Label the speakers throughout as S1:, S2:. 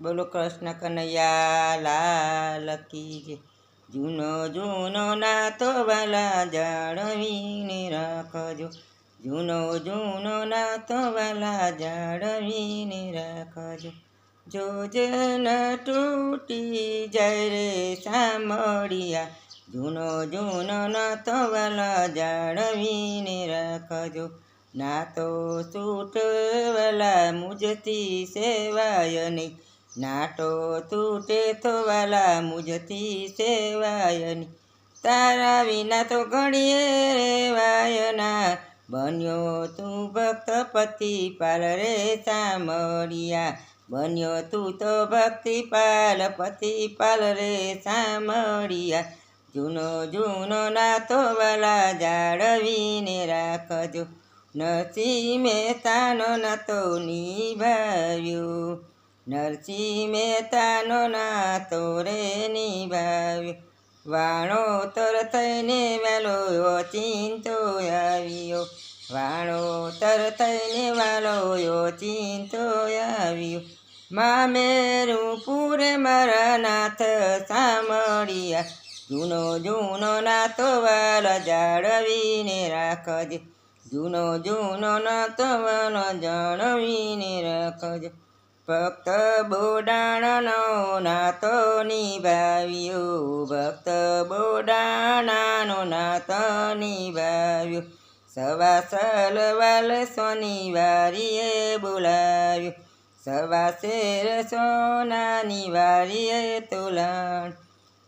S1: બોલો કૃષ્ણ કનૈયા લાલ કી જય. જૂનો જૂનો નાતો વાલા જાળવીને રાખજો. જૂનો જૂનો નાતો વાલા જાળવીને રાખજો. જો જન તૂટી જાય રે સાંભળિયા, જૂનો જૂનો નાતો વાલા જાળવીને રાખજો. નાતો તૂટવાલા મુજથી સેવાય નહીં, નાટો તૂટે તો વાલા મુજથી સેવાય નહીં. તારા વિના તો ઘડીએ રેવાય ના, બન્યો તું ભક્ત પતિ પાલ રે સાંભળિયા. બન્યો તું તો ભક્તિ પાલ પતિ પાલ રે સાંભળિયા. જૂનો જૂનો નાતો વાલા જાળવીને રાખજો. નરસિંહ મહેતાનો નાતો નિભાવ્યો, નરસિંહ મહેતાનો નાતો રે નિભાવ્યો. વાણો તર થઈને વાલો ઓચિંતો આવ્યો, વાણો તર થઈને વાલો ઓચિંતો આવ્યો. મામેરું પૂરે મારા નાથ સાંભળિયા. જૂનો જૂનો નાતો વાલા જાળવીને રાખજે. જૂનો જૂનો નાતો વાલો જાળવીને રાખજો. ભક્ત બોડાણાનો નાતો નિભાવ્યો, ભક્ત બોડાણાનો નાતો નિભાવ્યો. સવાસલ વાલ શનિવારીએ બોલાવ્યો, સવાસેર સોનાની વારીએ તોલાણ.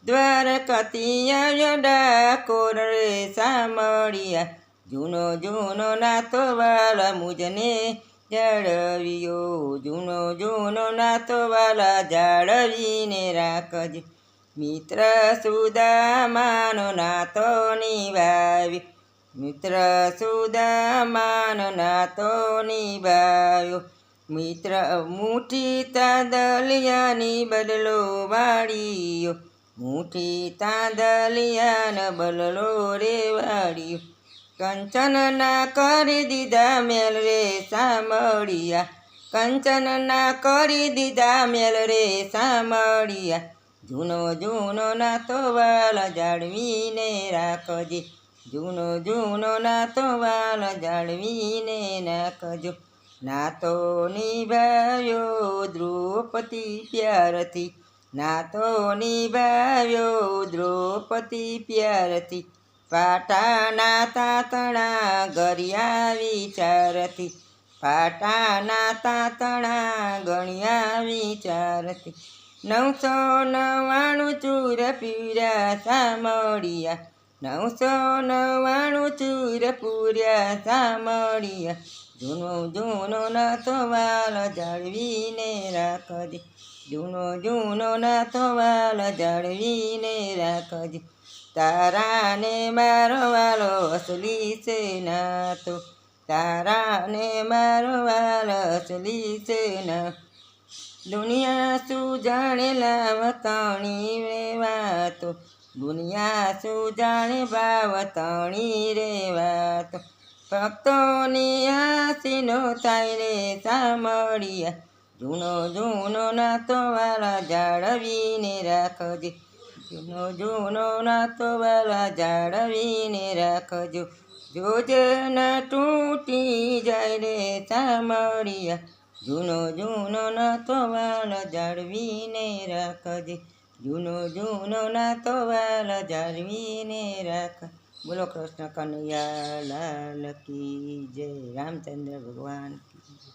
S1: દ્વારકાથી આવ્યો ડાકોર રે સાંભળિયા. જૂનો જૂનો નાતો વાલા મુજને જાળવ્યો, જૂનો જૂનો નાતો વાલા જાળવીને રાખજે. મિત્ર સુદામાનો નાતો નિભાવ્યો, મિત્ર સુદામાનો નાતો નિભાવ્યો. મિત્ર મુઠ્ઠી તાંદલિયાની બદલો વાળ્યો, મુઠ્ઠી તાંદલિયાનો બદલો રે વાળ્યો. કંચનના કરી દીધા મેલ રે સાંભળિયા, કંચનના કરી દીધા મેલ રે સાંભળિયા. જૂનો જૂનો નાતો વાલા જાળવીને રાખજે, જૂનો જૂનો નાતો વાલા જાળવીને રાખજો. નાતો નિભાવ્યો દ્રૌપદી પ્યારથી, નાતો નિભાવ્યો દ્રૌપદી પ્યારથી. પાટાના તાતણા ગળ્યા વિચારથી, પાટાના તાતણા ગળ્યા વિચારથી. 999 ચૂર પીર્યા સાંભળિયા, 999 ચૂર પૂર્યા સાંભળિયા. જૂનો જૂનો નાતો વાલા જાળવીને રાખજે, જૂનો જૂનો નાતો વાલા જાળવીને રાખજે. તારાને મારો વાલો અસલી છે નાતો, તારાને મારો વાલો અસલી છે ના. દુનિયા શું જાણે લાવતણી રે વાતો, દુનિયા શું જાણે ભાવતણી રે વાતો. ભક્તોની આશીનો થાય રે સાંભળિયા. જૂનો જૂનો નાતો વાલા જાળવીને રાખજે, જૂનો જૂનો નાતો વાલા જાળવીને રાખજો. જો જન તૂટી જાય રે સાંભળિયા. જૂનો જૂનો નાતો વાલા જાળવીને રાખજે, જૂનો જૂનો નાતો વાલા જાળવીને રાખ. બોલો કૃષ્ણ કનૈયા લાલ કી જય. રામચંદ્ર ભગવાન કી જય.